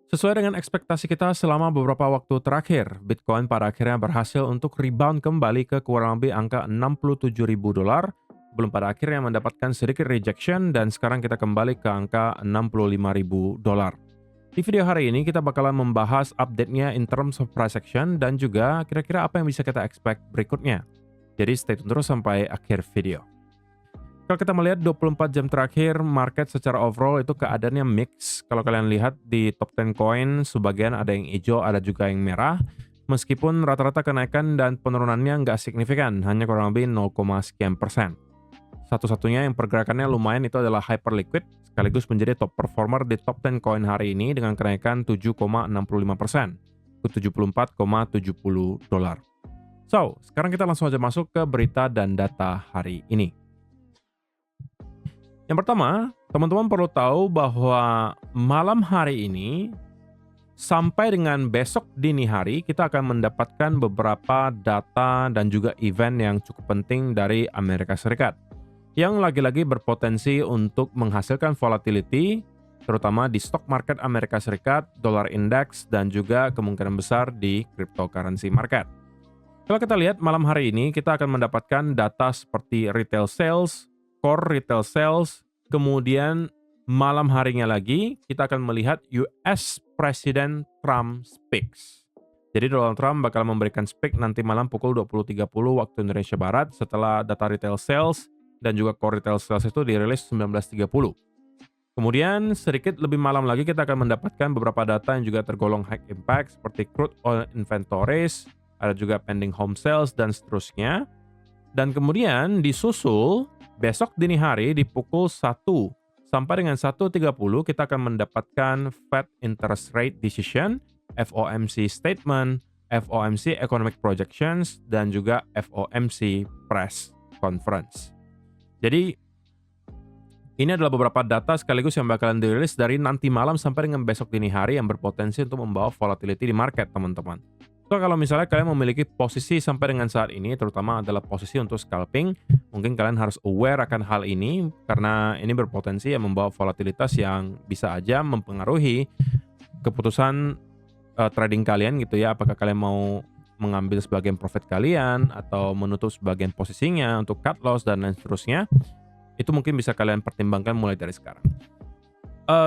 Sesuai dengan ekspektasi kita selama beberapa waktu terakhir, Bitcoin pada akhirnya berhasil untuk rebound kembali ke kurang lebih angka 67.000 dolar, belum pada akhirnya mendapatkan sedikit rejection dan sekarang kita kembali ke angka 65.000 dolar. Di video hari ini kita bakalan membahas update-nya in terms of price action dan juga kira-kira apa yang bisa kita expect berikutnya. Jadi stay tune terus sampai akhir video. Kalau kita melihat 24 jam terakhir, market secara overall itu keadaannya mix. Kalau kalian lihat di top 10 coin, sebagian ada yang hijau, ada juga yang merah. Meskipun rata-rata kenaikan dan penurunannya nggak signifikan, hanya kurang lebih 0, sekian persen. Satu-satunya yang pergerakannya lumayan itu adalah Hyperliquid, sekaligus menjadi top performer di top 10 coin hari ini dengan kenaikan 7,65% ke 74,70 dolar. So, sekarang kita langsung aja masuk ke berita dan data hari ini. Yang pertama, teman-teman perlu tahu bahwa malam hari ini sampai dengan besok dini hari kita akan mendapatkan beberapa data dan juga event yang cukup penting dari Amerika Serikat yang lagi-lagi berpotensi untuk menghasilkan volatility terutama di stock market Amerika Serikat, dollar index, dan juga kemungkinan besar di cryptocurrency market. Kalau kita lihat malam hari ini, kita akan mendapatkan data seperti retail sales, core retail sales, kemudian malam harinya lagi kita akan melihat US President Trump speaks. Jadi Donald Trump bakal memberikan speak nanti malam pukul 20.30 waktu Indonesia Barat setelah data retail sales dan juga core retail sales itu dirilis 19.30. Kemudian sedikit lebih malam lagi kita akan mendapatkan beberapa data yang juga tergolong high impact seperti crude oil inventories, ada juga pending home sales dan seterusnya. Dan kemudian disusul besok dini hari di pukul 1 sampai dengan 1.30 kita akan mendapatkan Fed Interest Rate Decision, FOMC Statement, FOMC Economic Projections, dan juga FOMC Press Conference. Jadi ini adalah beberapa data sekaligus yang bakalan dirilis dari nanti malam sampai dengan besok dini hari yang berpotensi untuk membawa volatility di market, teman-teman. So, kalau misalnya kalian memiliki posisi sampai dengan saat ini, terutama adalah posisi untuk scalping, mungkin kalian harus aware akan hal ini karena ini berpotensi yang membawa volatilitas yang bisa aja mempengaruhi keputusan trading kalian gitu ya. Apakah kalian mau mengambil sebagian profit kalian atau menutup sebagian posisinya untuk cut loss dan lain seterusnya. Itu mungkin bisa kalian pertimbangkan mulai dari sekarang.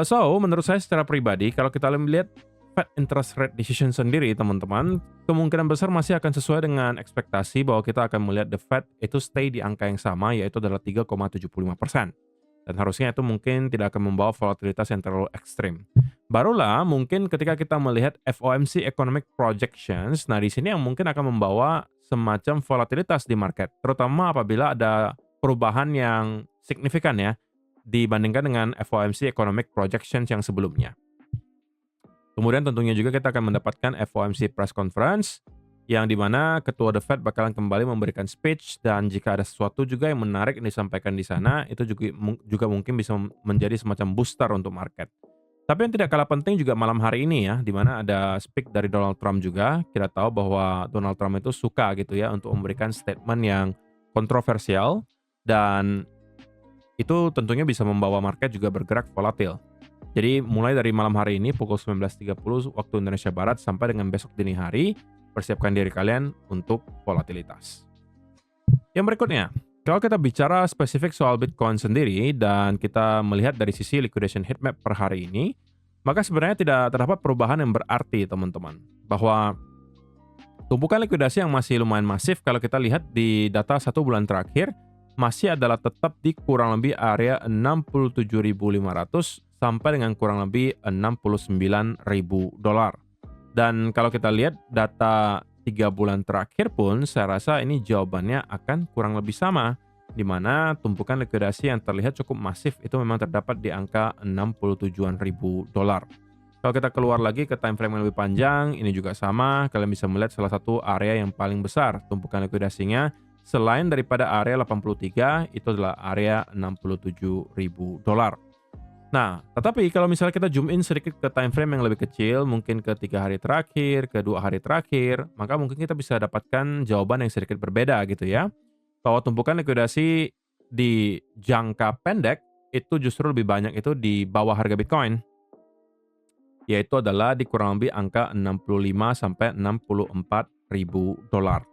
So, menurut saya secara pribadi, kalau kita melihat Fed Interest Rate Decision sendiri, teman-teman, kemungkinan besar masih akan sesuai dengan ekspektasi bahwa kita akan melihat the Fed itu stay di angka yang sama, yaitu adalah 3,75%. Dan harusnya itu mungkin tidak akan membawa volatilitas yang terlalu ekstrim. Barulah mungkin ketika kita melihat FOMC Economic Projections, nah di sini yang mungkin akan membawa semacam volatilitas di market, terutama apabila ada perubahan yang signifikan ya dibandingkan dengan FOMC Economic Projections yang sebelumnya. Kemudian tentunya juga kita akan mendapatkan FOMC Press Conference yang dimana ketua The Fed bakalan kembali memberikan speech dan jika ada sesuatu juga yang menarik yang disampaikan di sana itu juga mungkin bisa menjadi semacam booster untuk market. Tapi yang tidak kalah penting juga malam hari ini ya, di mana ada speak dari Donald Trump juga. Kita tahu bahwa Donald Trump itu suka gitu ya untuk memberikan statement yang kontroversial dan itu tentunya bisa membawa market juga bergerak volatil. Jadi mulai dari malam hari ini pukul 19.30 waktu Indonesia Barat sampai dengan besok dini hari, persiapkan diri kalian untuk volatilitas. Yang berikutnya, kalau kita bicara spesifik soal Bitcoin sendiri dan kita melihat dari sisi liquidation heat map per hari ini, maka sebenarnya tidak terdapat perubahan yang berarti teman-teman. Bahwa tumpukan likuidasi yang masih lumayan masif kalau kita lihat di data 1 bulan terakhir, masih adalah tetap di kurang lebih area 67.500 sampai dengan kurang lebih 69.000 dolar. Dan kalau kita lihat data 3 bulan terakhir pun saya rasa ini jawabannya akan kurang lebih sama, di mana tumpukan likuidasi yang terlihat cukup masif itu memang terdapat di angka 67.000 dolar. Kalau kita keluar lagi ke time frame yang lebih panjang, ini juga sama, kalian bisa melihat salah satu area yang paling besar tumpukan likuidasinya selain daripada area 83 itu adalah area 67.000 dolar. Nah, tetapi kalau misalnya kita zoom in sedikit ke time frame yang lebih kecil, mungkin ke 3 hari terakhir, ke 2 hari terakhir, maka mungkin kita bisa dapatkan jawaban yang sedikit berbeda gitu ya. Bahwa tumpukan likuidasi di jangka pendek itu justru lebih banyak itu di bawah harga Bitcoin. yaitu adalah di kurang lebih angka 65 sampai 64 ribu dolar.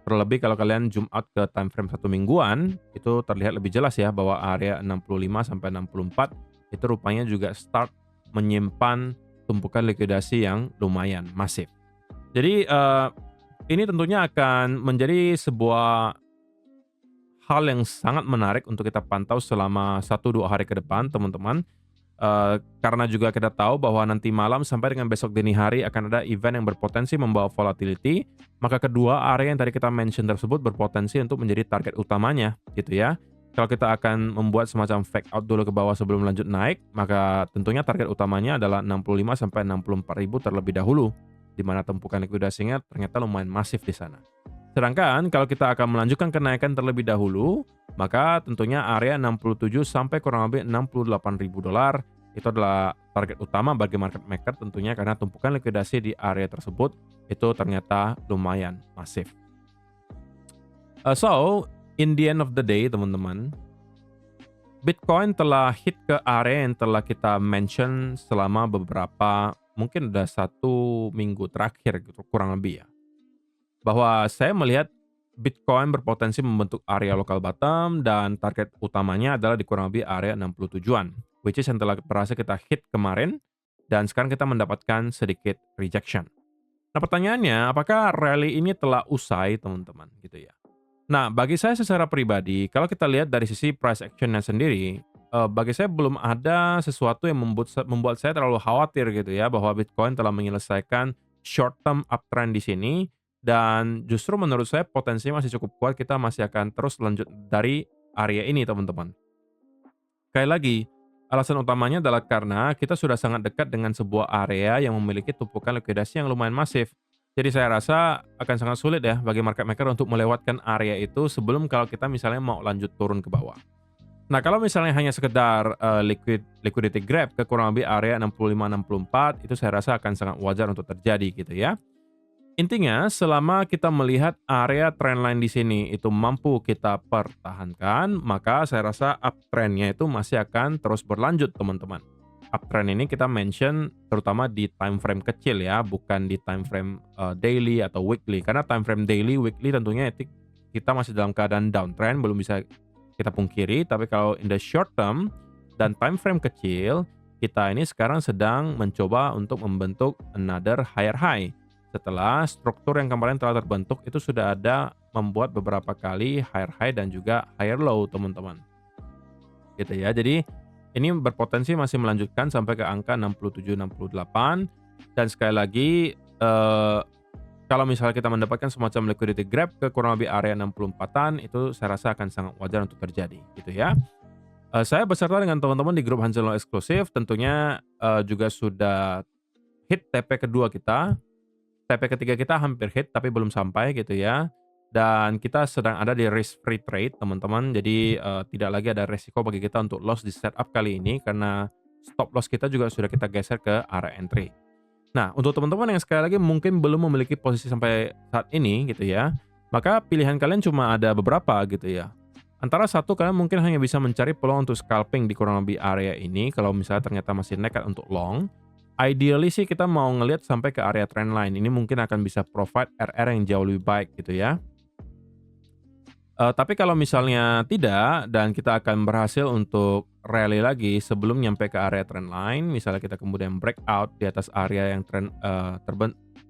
Terlebih kalau kalian zoom out ke time frame 1 mingguan, itu terlihat lebih jelas ya bahwa area 65 sampai 64 itu rupanya juga start menyimpan tumpukan likuidasi yang lumayan masif. Jadi ini tentunya akan menjadi sebuah hal yang sangat menarik untuk kita pantau selama 1-2 hari ke depan, teman-teman. Karena juga kita tahu bahwa nanti malam sampai dengan besok dini hari akan ada event yang berpotensi membawa volatility, maka kedua area yang tadi kita mention tersebut berpotensi untuk menjadi target utamanya, gitu ya. Kalau kita akan membuat semacam fake out dulu ke bawah sebelum lanjut naik, maka tentunya target utamanya adalah 65 sampai 64 ribu terlebih dahulu, di mana tumpukan likuidasinya ternyata lumayan masif di sana. Sedangkan kalau kita akan melanjutkan kenaikan terlebih dahulu, maka tentunya area 67 sampai kurang lebih 68 ribu dolar itu adalah target utama bagi market maker tentunya karena tumpukan likuidasi di area tersebut itu ternyata lumayan masif. So, in the end of the day teman-teman, Bitcoin telah hit ke area yang telah kita mention selama beberapa, mungkin udah 1 minggu terakhir gitu, kurang lebih ya. Bahwa saya melihat Bitcoin berpotensi membentuk area local bottom dan target utamanya adalah di kurang lebih area 67-an, which is yang telah berhasil kita hit kemarin dan sekarang kita mendapatkan sedikit rejection. Nah, pertanyaannya, apakah rally ini telah usai, teman-teman, gitu ya. Nah, bagi saya secara pribadi, kalau kita lihat dari sisi price action-nya sendiri, bagi saya belum ada sesuatu yang membuat saya terlalu khawatir gitu ya, bahwa Bitcoin telah menyelesaikan short term uptrend di sini, dan justru menurut saya potensinya masih cukup kuat, kita masih akan terus lanjut dari area ini, teman-teman. Sekali lagi, alasan utamanya adalah karena kita sudah sangat dekat dengan sebuah area yang memiliki tumpukan likuidasi yang lumayan masif. Jadi saya rasa akan sangat sulit ya bagi market maker untuk melewatkan area itu sebelum kalau kita misalnya mau lanjut turun ke bawah. Nah, kalau misalnya hanya sekedar liquidity grab ke kurang lebih area 65-64, itu saya rasa akan sangat wajar untuk terjadi gitu ya. Intinya, selama kita melihat area trendline di sini itu mampu kita pertahankan, maka saya rasa uptrend-nya itu masih akan terus berlanjut, teman-teman. Uptrend ini kita mention terutama di time frame kecil ya, bukan di time frame daily atau weekly. Karena time frame daily, weekly tentunya kita masih dalam keadaan downtrend, belum bisa kita pungkiri. Tapi kalau in the short term dan time frame kecil, kita ini sekarang sedang mencoba untuk membentuk another higher high. Setelah struktur yang kemarin telah terbentuk itu sudah ada membuat beberapa kali higher high dan juga higher low, teman-teman. Gitu ya. Jadi ini berpotensi masih melanjutkan sampai ke angka 67-68, dan sekali lagi kalau misalnya kita mendapatkan semacam liquidity grab ke kurang lebih area 64-an, itu saya rasa akan sangat wajar untuk terjadi gitu ya. Saya beserta dengan teman-teman di grup Hanseling eksklusif tentunya juga sudah hit TP kedua kita. TP ketiga kita hampir hit tapi belum sampai gitu ya. Dan kita sedang ada di risk free trade, teman-teman. Jadi tidak lagi ada resiko bagi kita untuk loss di setup kali ini karena stop loss kita juga sudah kita geser ke area entry. Nah, untuk teman-teman yang sekali lagi mungkin belum memiliki posisi sampai saat ini gitu ya, maka pilihan kalian cuma ada beberapa gitu ya. Antara satu, kalian mungkin hanya bisa mencari peluang untuk scalping di kurang lebih area ini kalau misalnya ternyata masih nekat untuk long. Ideally sih kita mau ngelihat sampai ke area trendline. Ini mungkin akan bisa provide RR yang jauh lebih baik gitu ya. Tapi kalau misalnya tidak dan kita akan berhasil untuk rally lagi sebelum nyampe ke area trendline, misalnya kita kemudian breakout di atas area yang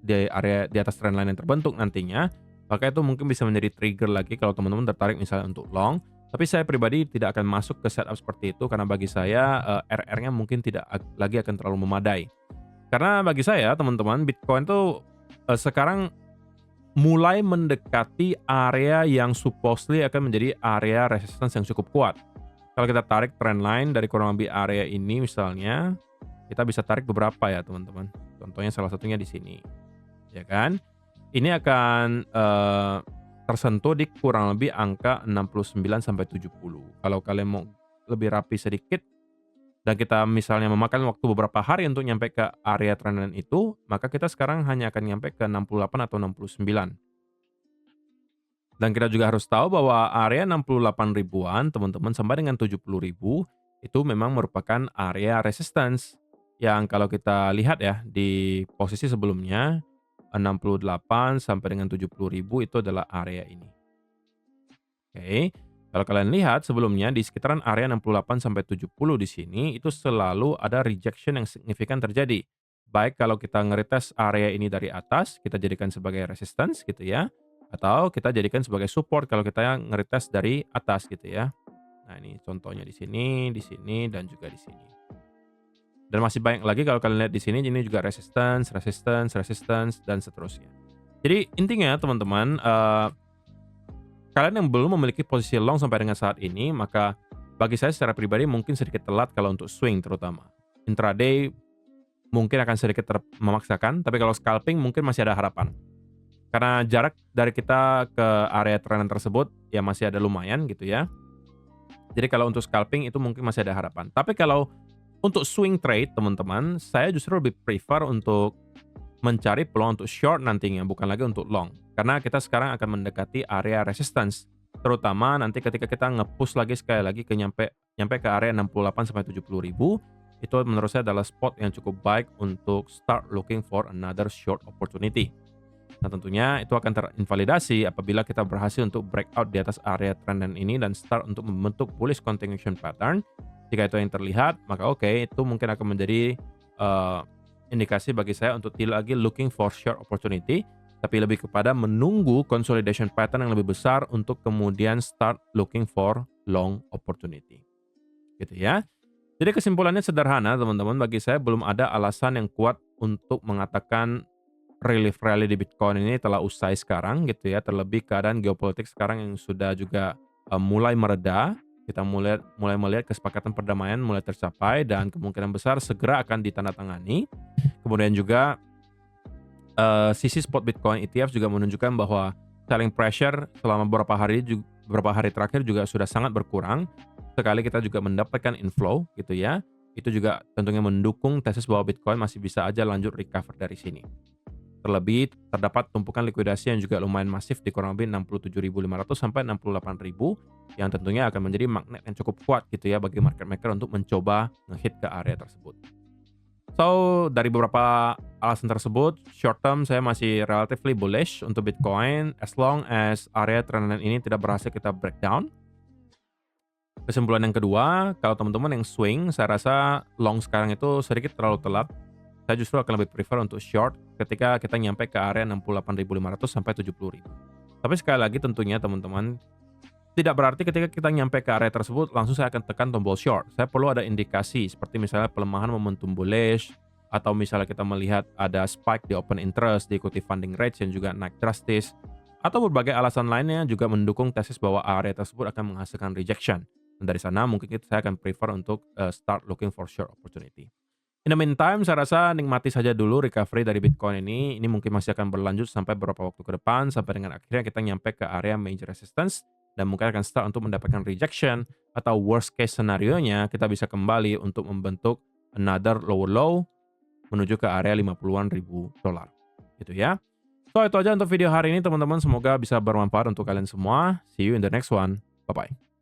di atas trendline yang terbentuk nantinya, maka itu mungkin bisa menjadi trigger lagi kalau teman-teman tertarik misalnya untuk long. Tapi saya pribadi tidak akan masuk ke setup seperti itu karena bagi saya RR-nya mungkin tidak lagi akan terlalu memadai. Karena bagi saya teman-teman, Bitcoin tuh sekarang mulai mendekati area yang supposedly akan menjadi area resistance yang cukup kuat. Kalau kita tarik trendline dari kurang lebih area ini misalnya, kita bisa tarik beberapa ya teman-teman. Contohnya salah satunya di sini, ya kan? Ini akan tersentuh di kurang lebih angka 69 sampai 70. Kalau kalian mau lebih rapi sedikit dan kita misalnya memakan waktu beberapa hari untuk nyampe ke area trendline itu, maka kita sekarang hanya akan nyampe ke 68 atau 69. Dan kita juga harus tahu bahwa area 68 ribuan teman-teman sampai dengan 70 ribu itu memang merupakan area resistance yang kalau kita lihat ya di posisi sebelumnya 68 sampai dengan 70.000 itu adalah area ini. Oke. Kalau kalian lihat sebelumnya di sekitaran area 68 sampai 70 di sini itu selalu ada rejection yang signifikan terjadi. Baik kalau kita ngeretest area ini dari atas, kita jadikan sebagai resistance gitu ya. Atau kita jadikan sebagai support kalau kita ngeretest dari atas gitu ya. Nah, ini contohnya di sini, dan juga di sini. Dan masih banyak lagi kalau kalian lihat di sini, ini juga resistance, resistance, resistance, dan seterusnya. Jadi intinya teman-teman, kalian yang belum memiliki posisi long sampai dengan saat ini, maka bagi saya secara pribadi mungkin sedikit telat kalau untuk swing terutama. Intraday mungkin akan sedikit memaksakan, tapi kalau scalping mungkin masih ada harapan. Karena jarak dari kita ke area trend tersebut ya masih ada lumayan gitu ya. Jadi kalau untuk scalping itu mungkin masih ada harapan. Tapi kalau untuk swing trade teman-teman, saya justru lebih prefer untuk mencari peluang untuk short nantinya, bukan lagi untuk long. Karena kita sekarang akan mendekati area resistance. Terutama nanti ketika kita nge-push lagi sekali lagi nyampe ke area 68 sampai 70.000, itu menurut saya adalah spot yang cukup baik untuk start looking for another short opportunity. Nah tentunya itu akan terinvalidasi apabila kita berhasil untuk breakout di atas area trend ini dan start untuk membentuk bullish continuation pattern. Jika itu yang terlihat, maka oke, itu mungkin akan menjadi indikasi bagi saya untuk tidak lagi looking for short opportunity, tapi lebih kepada menunggu consolidation pattern yang lebih besar untuk kemudian start looking for long opportunity. Gitu ya. Jadi kesimpulannya sederhana teman-teman, bagi saya belum ada alasan yang kuat untuk mengatakan relief rally di Bitcoin ini telah usai sekarang gitu ya, terlebih keadaan geopolitik sekarang yang sudah juga mulai mereda. Kita mulai melihat kesepakatan perdamaian mulai tercapai dan kemungkinan besar segera akan ditandatangani. Kemudian juga sisi spot Bitcoin ETF juga menunjukkan bahwa selling pressure selama beberapa hari terakhir juga sudah sangat berkurang. Sekali kita juga mendapatkan inflow gitu ya. Itu juga tentunya mendukung tesis bahwa Bitcoin masih bisa aja lanjut recover dari sini. Terlebih terdapat tumpukan likuidasi yang juga lumayan masif di kurang lebih 67.500 sampai 68.000 yang tentunya akan menjadi magnet yang cukup kuat gitu ya bagi market maker untuk mencoba ngehit ke area tersebut. So, dari beberapa alasan tersebut, short term saya masih relatively bullish untuk Bitcoin as long as area trendline ini tidak berhasil kita breakdown. Kesimpulan yang kedua, kalau teman-teman yang swing, saya rasa long sekarang itu sedikit terlalu telat. Saya justru akan lebih prefer untuk short ketika kita nyampe ke area 68.500 sampai 70.000. Tapi sekali lagi tentunya teman-teman, tidak berarti ketika kita nyampe ke area tersebut langsung saya akan tekan tombol short. Saya perlu ada indikasi seperti misalnya pelemahan momentum bullish, atau misalnya kita melihat ada spike di open interest, diikuti funding rates yang juga naik drastis, atau berbagai alasan lainnya juga mendukung tesis bahwa area tersebut akan menghasilkan rejection. Dan dari sana mungkin saya akan prefer untuk start looking for short opportunity. In the meantime, saya rasa nikmati saja dulu recovery dari Bitcoin ini. Ini mungkin masih akan berlanjut sampai beberapa waktu ke depan, sampai dengan akhirnya kita nyampe ke area major resistance, dan mungkin akan start untuk mendapatkan rejection, atau worst case scenario-nya, kita bisa kembali untuk membentuk another lower low, menuju ke area 50-an ribu dolar. Gitu ya. So, itu aja untuk video hari ini teman-teman. Semoga bisa bermanfaat untuk kalian semua. See you in the next one. Bye-bye.